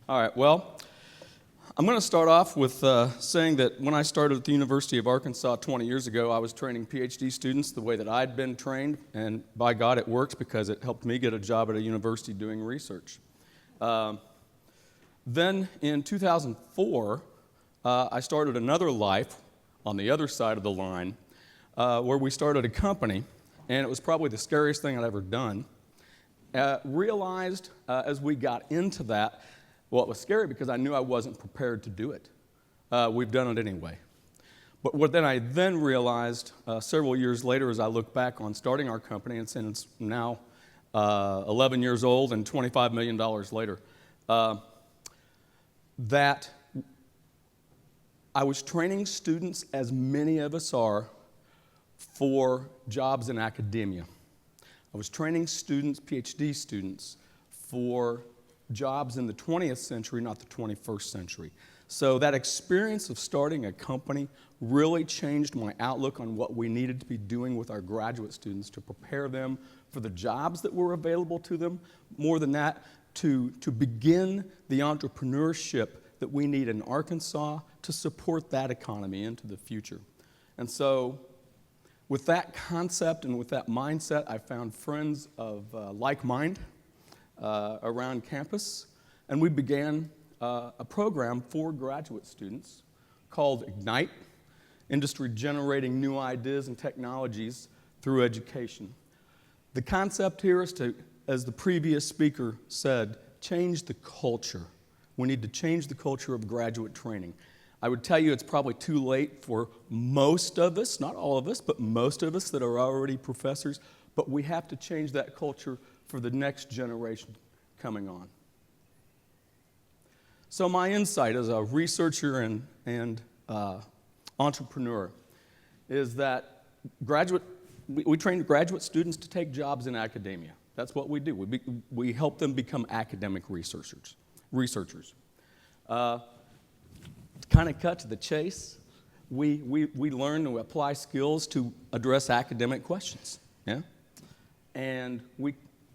All right, well, I'm going to start off with saying that when I started at the University of Arkansas 20 years ago, I was training PhD students the way that I'd been trained, and by God, it works because it helped me get a job at a university doing research. Then in 2004, I started another life on the other side of the line where we started a company, and it was probably the scariest thing I'd ever done. Realized as we got into that, well, it was scary because I knew I wasn't prepared to do it. We've done it anyway. But what then I realized several years later as I look back on starting our company, and since it's now 11 years old and $25 million later, that I was training students, as many of us are, for jobs in academia. I was training students, PhD students, for jobs in the 20th century, not the 21st century. So that experience of starting a company really changed my outlook on what we needed to be doing with our graduate students to prepare them for the jobs that were available to them. More than that, to begin the entrepreneurship that we need in Arkansas to support that economy into the future. And so with that concept and with that mindset, I found friends of like mind around campus, and we began a program for graduate students called Ignite, Industry Generating New Ideas and Technologies Through Education. The concept here is to, as the previous speaker said, change the culture. We need to change the culture of graduate training. I would tell you it's probably too late for most of us, not all of us, but most of us that are already professors, but we have to change that culture for the next generation coming on. So my insight as a researcher and entrepreneur is that we train graduate students to take jobs in academia. That's what we do. We help them become academic researchers. Kind of cut to the chase, we learn to apply skills to address academic questions. Yeah? And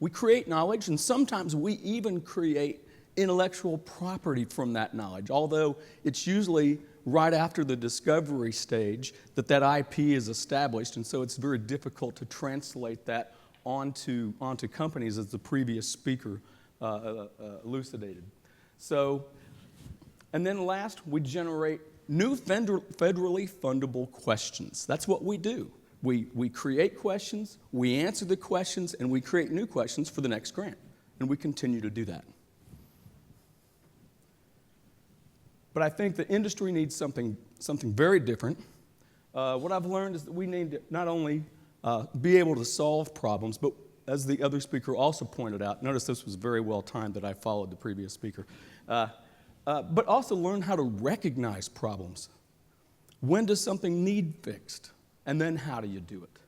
we create knowledge, and sometimes we even create intellectual property from that knowledge, although it's usually right after the discovery stage that IP is established, and so it's very difficult to translate that onto companies, as the previous speaker elucidated. So, and then last, we generate new federally fundable questions. That's what we do. We create questions, we answer the questions, and we create new questions for the next grant. And we continue to do that. But I think the industry needs something very different. What I've learned is that we need to not only be able to solve problems, but as the other speaker also pointed out, notice this was very well timed that I followed the previous speaker, but also learn how to recognize problems. When does something need fixed? And then how do you do it?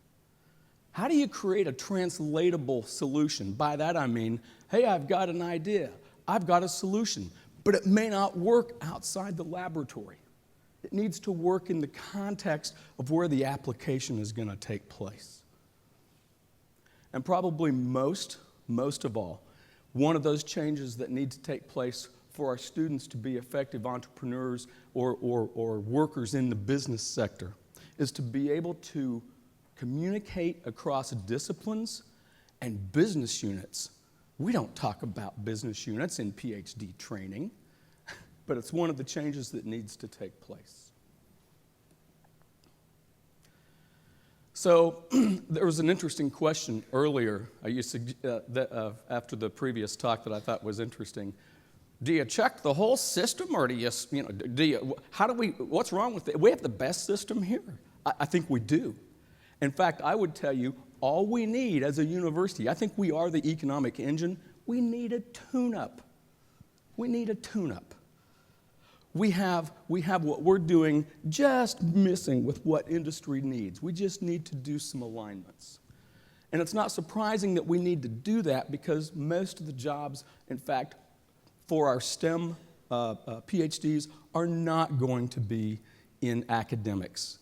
How do you create a translatable solution? By that I mean, hey, I've got an idea, I've got a solution, but it may not work outside the laboratory. It needs to work in the context of where the application is going to take place. And probably most of all, one of those changes that need to take place for our students to be effective entrepreneurs or workers in the business sector is to be able to communicate across disciplines and business units. We don't talk about business units in PhD training, but it's one of the changes that needs to take place. So there was an interesting question earlier after the previous talk that I thought was interesting. Do you check the whole system, or what's wrong with it? We have the best system here. I think we do. In fact, I would tell you, all we need as a university, I think we are the economic engine, we need a tune-up. We need a tune-up. We have what we're doing just missing with what industry needs. We just need to do some alignments. And it's not surprising that we need to do that because most of the jobs, in fact, for our STEM PhDs are not going to be in academics.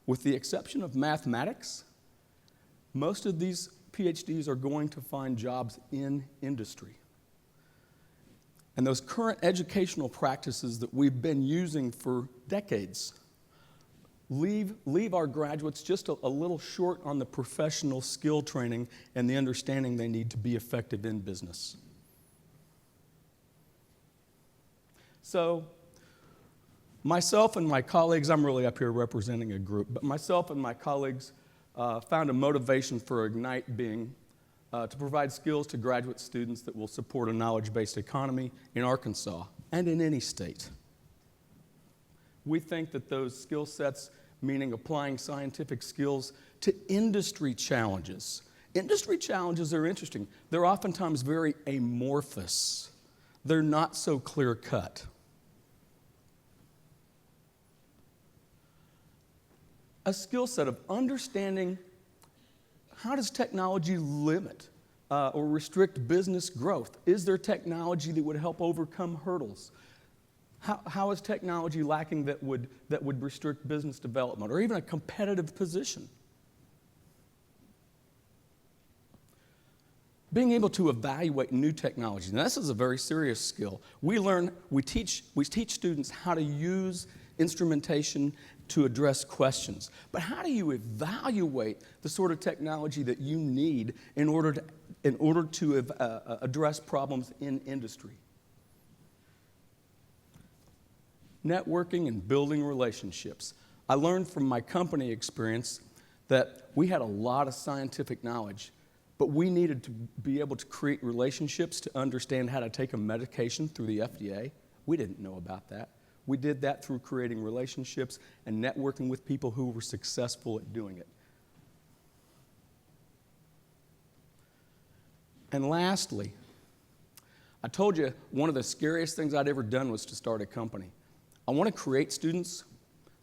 With the exception of mathematics, most of these PhDs are going to find jobs in industry. And those current educational practices that we've been using for decades leave our graduates just a little short on the professional skill training and the understanding they need to be effective in business. So, myself and my colleagues, I'm really up here representing a group, but myself and my colleagues found a motivation for Ignite being to provide skills to graduate students that will support a knowledge-based economy in Arkansas and in any state. We think that those skill sets, meaning applying scientific skills to industry challenges. Industry challenges are interesting. They're oftentimes very amorphous. They're not so clear-cut. A skill set of understanding how does technology limit or restrict business growth? Is there technology that would help overcome hurdles? How is technology lacking that would restrict business development or even a competitive position? Being able to evaluate new technology. Now, this is a very serious skill. We teach students how to use instrumentation to address questions. But how do you evaluate the sort of technology that you need in order to address problems in industry? Networking and building relationships. I learned from my company experience that we had a lot of scientific knowledge, but we needed to be able to create relationships to understand how to take a medication through the FDA. We didn't know about that. We did that through creating relationships and networking with people who were successful at doing it. And lastly, I told you one of the scariest things I'd ever done was to start a company. I want to create students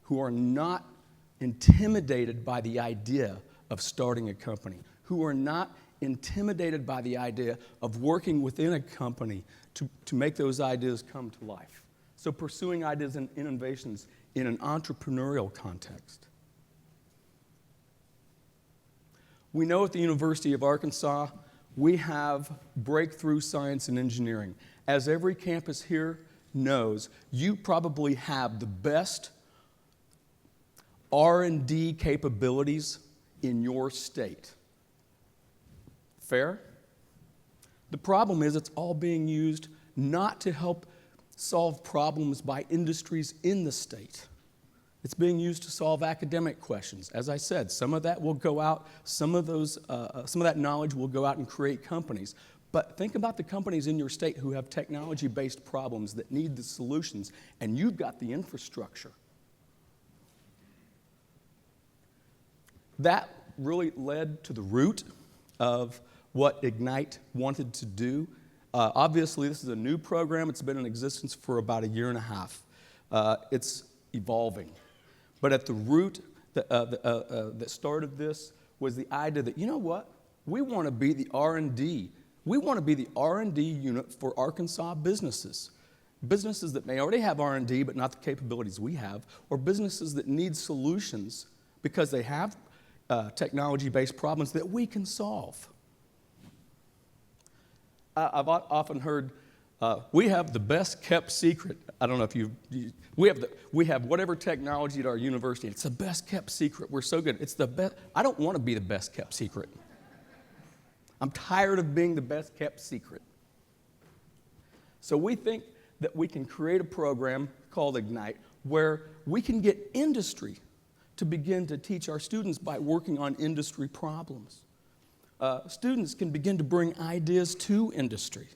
who are not intimidated by the idea of starting a company, who are not intimidated by the idea of working within a company to make those ideas come to life. So pursuing ideas and innovations in an entrepreneurial context. We know at the University of Arkansas, we have breakthrough science and engineering. As every campus here knows, you probably have the best R&D capabilities in your state. Fair? The problem is it's all being used not to help solve problems by industries in the state. It's being used to solve academic questions. As I said, some of that will go out, some of that knowledge will go out and create companies. But think about the companies in your state who have technology-based problems that need the solutions, and you've got the infrastructure. That really led to the root of what Ignite wanted to do. Obviously, this is a new program. It's been in existence for about a year and a half. It's evolving. But at the root that started this was the idea that, you know what? We want to be the R&D. We want to be the R&D unit for Arkansas businesses. Businesses that may already have R&D but not the capabilities we have, or businesses that need solutions because they have technology-based problems that we can solve. I've often heard, we have the best kept secret. I don't know if we have whatever technology at our university. It's the best kept secret. We're so good. It's the best. I don't want to be the best kept secret. I'm tired of being the best kept secret. So we think that we can create a program called Ignite where we can get industry to begin to teach our students by working on industry problems. Students can begin to bring ideas to industry.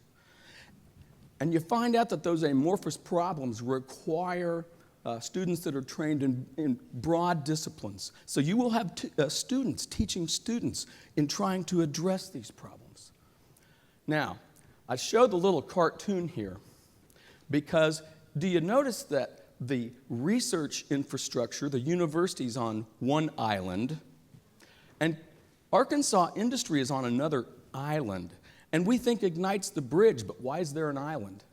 And you find out that those amorphous problems require students that are trained in broad disciplines. So you will have students teaching students in trying to address these problems. Now, I show the little cartoon here because do you notice that the research infrastructure, the university's on one island, and Arkansas industry is on another island, and we think Ignite's the bridge, but why is there an island?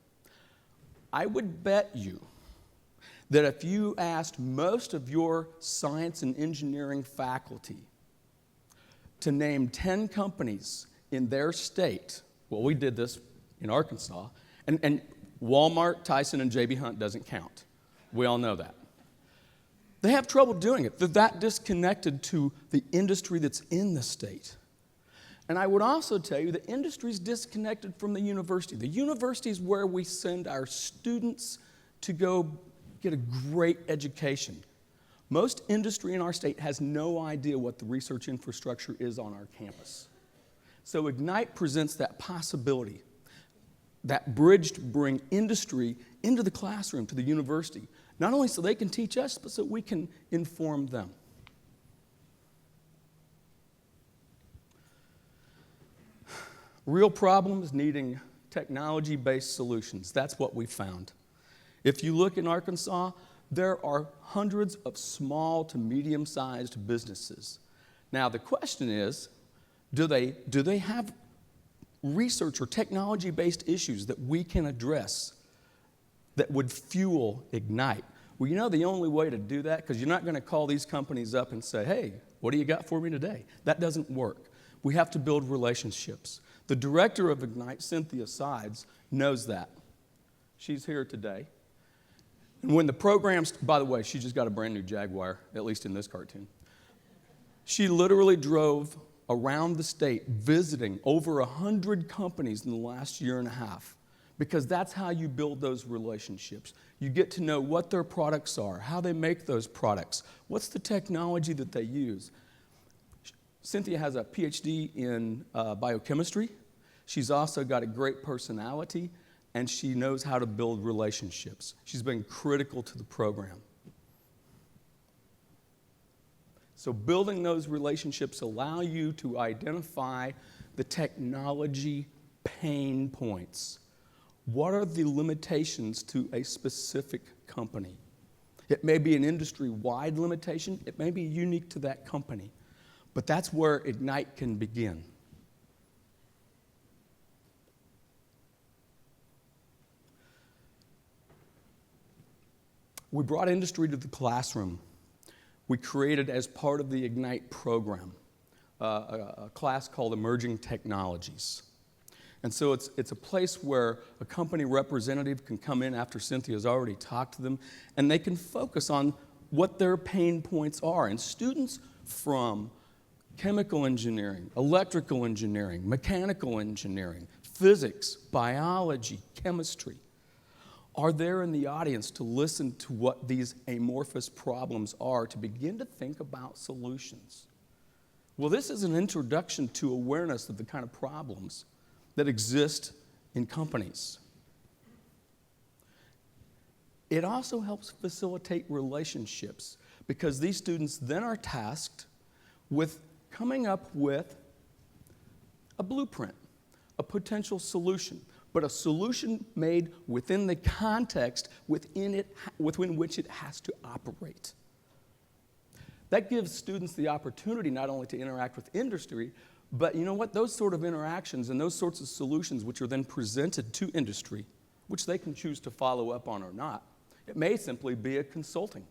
I would bet you that if you asked most of your science and engineering faculty to name 10 companies in their state, well, we did this in Arkansas, and Walmart, Tyson, and J.B. Hunt doesn't count. We all know that. They have trouble doing it. They're that disconnected to the industry that's in the state. And I would also tell you the industry is disconnected from the university. The university is where we send our students to go get a great education. Most industry in our state has no idea what the research infrastructure is on our campus. So Ignite presents that possibility, that bridge to bring industry into the classroom, to the university, not only so they can teach us, but so we can inform them. Real problems needing technology-based solutions. That's what we found. If you look in Arkansas, there are hundreds of small to medium-sized businesses. Now, the question is, do they have research or technology-based issues that we can address that would fuel Ignite? Well, you know the only way to do that, because you're not going to call these companies up and say, hey, what do you got for me today? That doesn't work. We have to build relationships. The director of Ignite, Cynthia Sides, knows that. She's here today. And when the programs, by the way, she just got a brand new Jaguar, at least in this cartoon. She literally drove around the state visiting over 100 companies in the last year and a half, because that's how you build those relationships. You get to know what their products are, how they make those products, what's the technology that they use. Cynthia has a PhD in biochemistry. She's also got a great personality, and she knows how to build relationships. She's been critical to the program. So building those relationships allow you to identify the technology pain points. What are the limitations to a specific company? It may be an industry-wide limitation. It may be unique to that company. But that's where Ignite can begin. We brought industry to the classroom. We created, as part of the Ignite program, a class called Emerging Technologies. And so it's a place where a company representative can come in after Cynthia's already talked to them, and they can focus on what their pain points are. And students from chemical engineering, electrical engineering, mechanical engineering, physics, biology, chemistry are there in the audience to listen to what these amorphous problems are, to begin to think about solutions. Well, this is an introduction to awareness of the kind of problems that exist in companies. It also helps facilitate relationships, because these students then are tasked with coming up with a blueprint, a potential solution, but a solution made within the context within which it has to operate. That gives students the opportunity not only to interact with industry, but you know what? Those sort of interactions and those sorts of solutions which are then presented to industry, which they can choose to follow up on or not, it may simply be a consulting.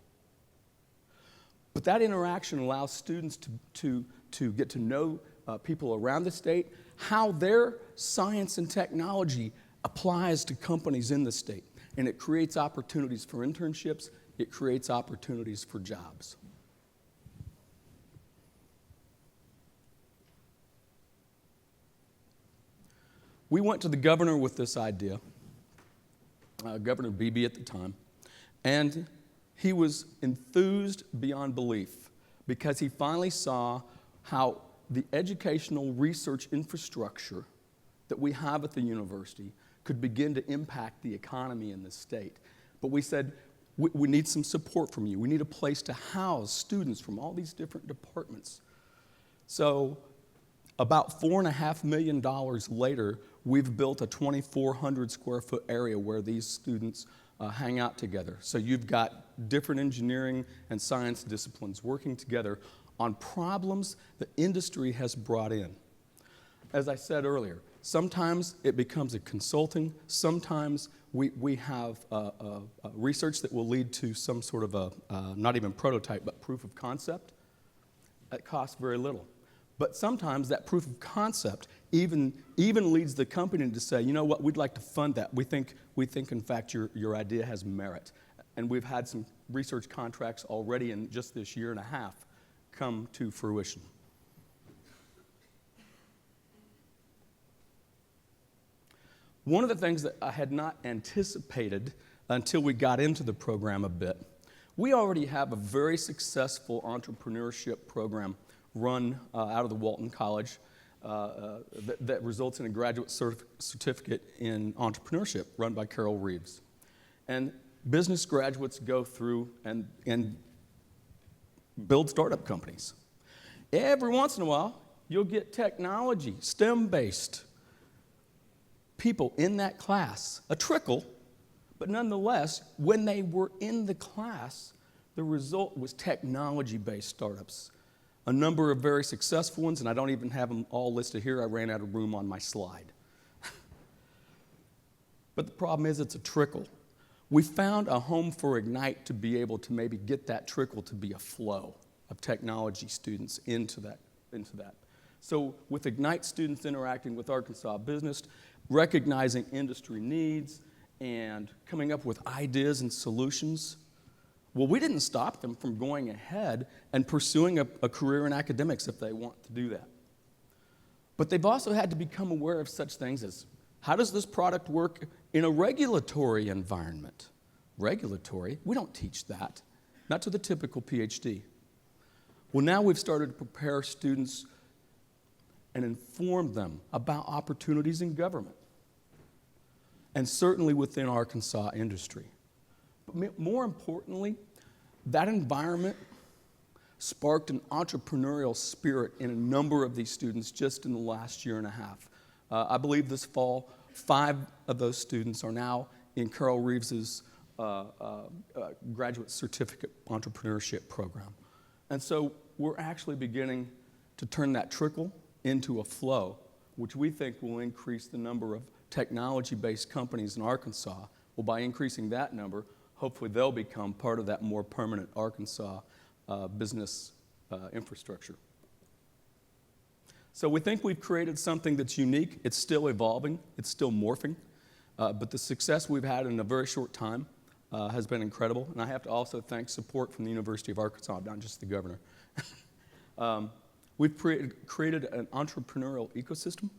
But that interaction allows students to get to know people around the state, how their science and technology applies to companies in the state. And it creates opportunities for internships. It creates opportunities for jobs. We went to the governor with this idea, Governor Beebe at the time, and he was enthused beyond belief, because he finally saw how the educational research infrastructure that we have at the university could begin to impact the economy in the state. But we said, we need some support from you. We need a place to house students from all these different departments. So about $4.5 million later, we've built a 2,400 square foot area where these students hang out together. So you've got different engineering and science disciplines working together on problems that industry has brought in. As I said earlier, sometimes it becomes a consulting. Sometimes we have research that will lead to some sort of a, not even prototype, but proof of concept. It costs very little. But sometimes that proof of concept even leads the company to say, you know what, we'd like to fund that. We think in fact your idea has merit. And we've had some research contracts already in just this year and a half come to fruition. One of the things that I had not anticipated until we got into the program a bit, we already have a very successful entrepreneurship program run out of the Walton College that results in a graduate certificate in entrepreneurship run by Carol Reeves. And business graduates go through and build startup companies. Every once in a while, you'll get technology, STEM-based people in that class, a trickle, but nonetheless, when they were in the class, the result was technology-based startups. A number of very successful ones, and I don't even have them all listed here. I ran out of room on my slide. But the problem is it's a trickle. We found a home for Ignite to be able to maybe get that trickle to be a flow of technology students into that. So with Ignite students interacting with Arkansas business, recognizing industry needs, and coming up with ideas and solutions, well, we didn't stop them from going ahead and pursuing a career in academics if they want to do that. But they've also had to become aware of such things as, how does this product work in a regulatory environment? Regulatory? We don't teach that, not to the typical PhD. Well, now we've started to prepare students and inform them about opportunities in government, and certainly within Arkansas industry. But more importantly, that environment sparked an entrepreneurial spirit in a number of these students just in the last year and a half. I believe this fall, 5 of those students are now in Carol Reeves's graduate certificate entrepreneurship program. And so we're actually beginning to turn that trickle into a flow, which we think will increase the number of technology-based companies in Arkansas. Well, by increasing that number, hopefully they'll become part of that more permanent Arkansas business infrastructure. So we think we've created something that's unique. It's still evolving. It's still morphing. But the success we've had in a very short time has been incredible. And I have to also thank support from the University of Arkansas, not just the governor. We've created an entrepreneurial ecosystem,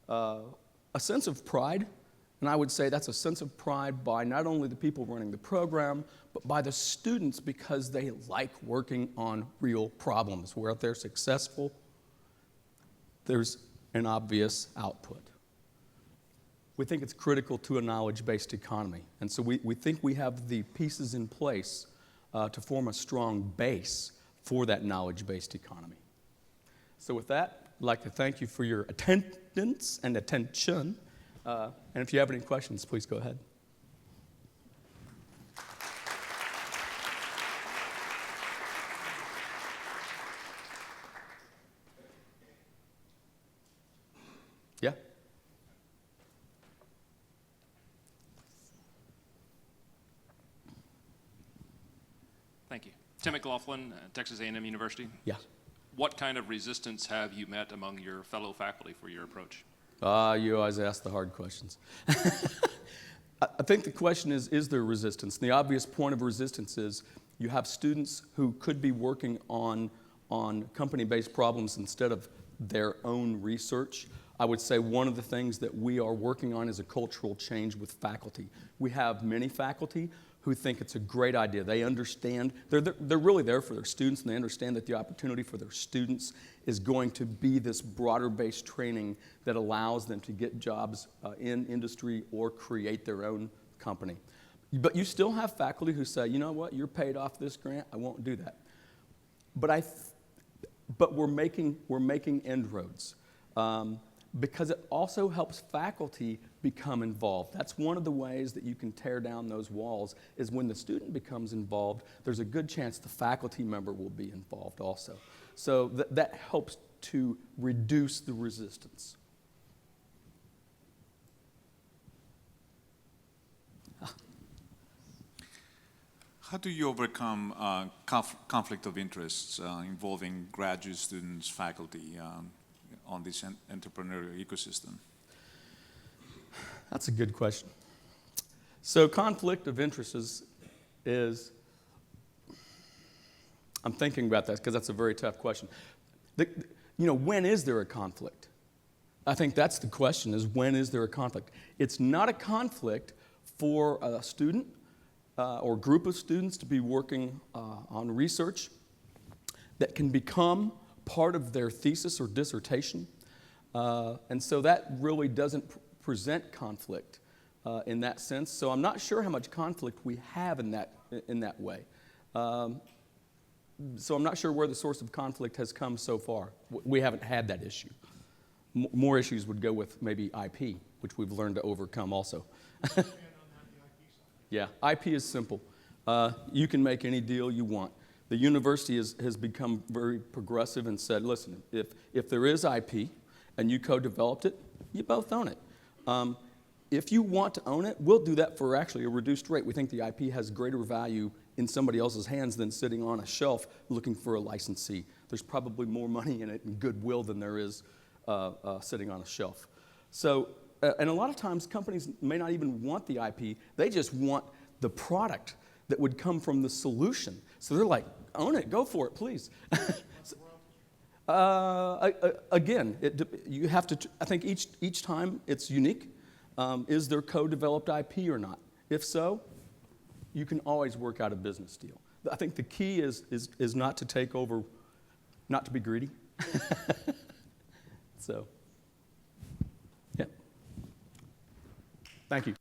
a sense of pride, and I would say that's a sense of pride by not only the people running the program, but by the students because they like working on real problems. Where if they're successful, there's an obvious output. We think it's critical to a knowledge-based economy, and so we think we have the pieces in place to form a strong base for that knowledge-based economy. So with that, I'd like to thank you for your attendance and attention. And if you have any questions, please go ahead. Yeah? Thank you. Tim McLaughlin, Texas A&M University. Yeah. What kind of resistance have you met among your fellow faculty for your approach? You always ask the hard questions. I think the question is there resistance? And the obvious point of resistance is you have students who could be working on company-based problems instead of their own research. I would say one of the things that we are working on is a cultural change with faculty. We have many faculty who think it's a great idea. They understand, they're really there for their students, and they understand that the opportunity for their students is going to be this broader-based training that allows them to get jobs in industry or create their own company. But you still have faculty who say, you know what, you're paid off this grant, I won't do that. But we're making inroads. Because it also helps faculty become involved. That's one of the ways that you can tear down those walls is when the student becomes involved, there's a good chance the faculty member will be involved also. So that helps to reduce the resistance. How do you overcome conflict of interests involving graduate students, faculty on this entrepreneurial ecosystem? That's a good question. So conflict of interest is I'm thinking about that because that's a very tough question. When is there a conflict? I think that's the question, is when is there a conflict? It's not a conflict for a student or group of students to be working on research that can become part of their thesis or dissertation. And so that really doesn't present conflict in that sense. So I'm not sure how much conflict we have in that way. So I'm not sure where the source of conflict has come so far. We haven't had that issue. More issues would go with maybe IP, which we've learned to overcome also. Yeah, IP is simple. You can make any deal you want. The university has become very progressive and said, listen, if there is IP and you co-developed it, you both own it. If you want to own it, we'll do that for actually a reduced rate. We think the IP has greater value in somebody else's hands than sitting on a shelf looking for a licensee. There's probably more money in it and goodwill than there is sitting on a shelf. So, and a lot of times companies may not even want the IP, they just want the product that would come from the solution. So they're like, own it, go for it, please. Again, you have to, I think each time it's unique. Is there co-developed IP or not? If so, you can always work out a business deal. I think the key is not to take over, not to be greedy. So, yeah. Thank you.